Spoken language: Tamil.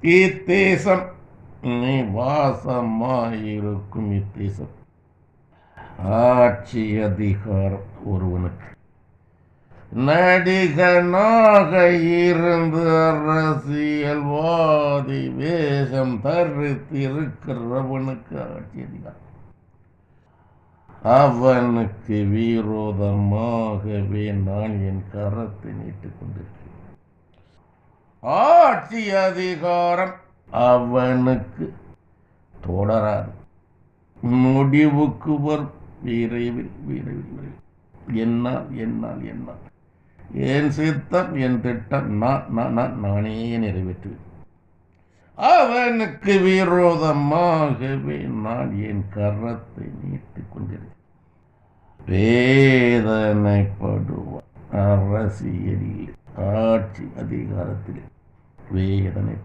இத்தேசம் நீ வாசமாயிருக்கும் இத்தேசம் ஆட்சி அதிகாரம் ஒருவனுக்கு. நடிகனாக இருந்து அரசியல்வாதி வேஷம் தரித்திருக்கிறவனுக்கு ஆட்சி அதிகாரம். அவனுக்கு விரோதமாகவே நான் என் கரத்தை நீட்டிக் கொண்டிருக்கிறேன். ஆட்சி அதிகாரம் அவனுக்கு தொடராது, முடிவுக்கு வரும். விரைவில் விரைவில் விரைவில். என்னால் என்னால் என்னால் என் சித்தம் என் திட்டம் நானே நிறைவேற்றுவேன். அவனுக்கு விரோதமாகவே நான் என் கரத்தை நீட்டிக் கொண்டிருக்கிறேன். வேதனைப்படுவான் அரசியலில், ஆட்சி அதிகாரத்தில் வேதனை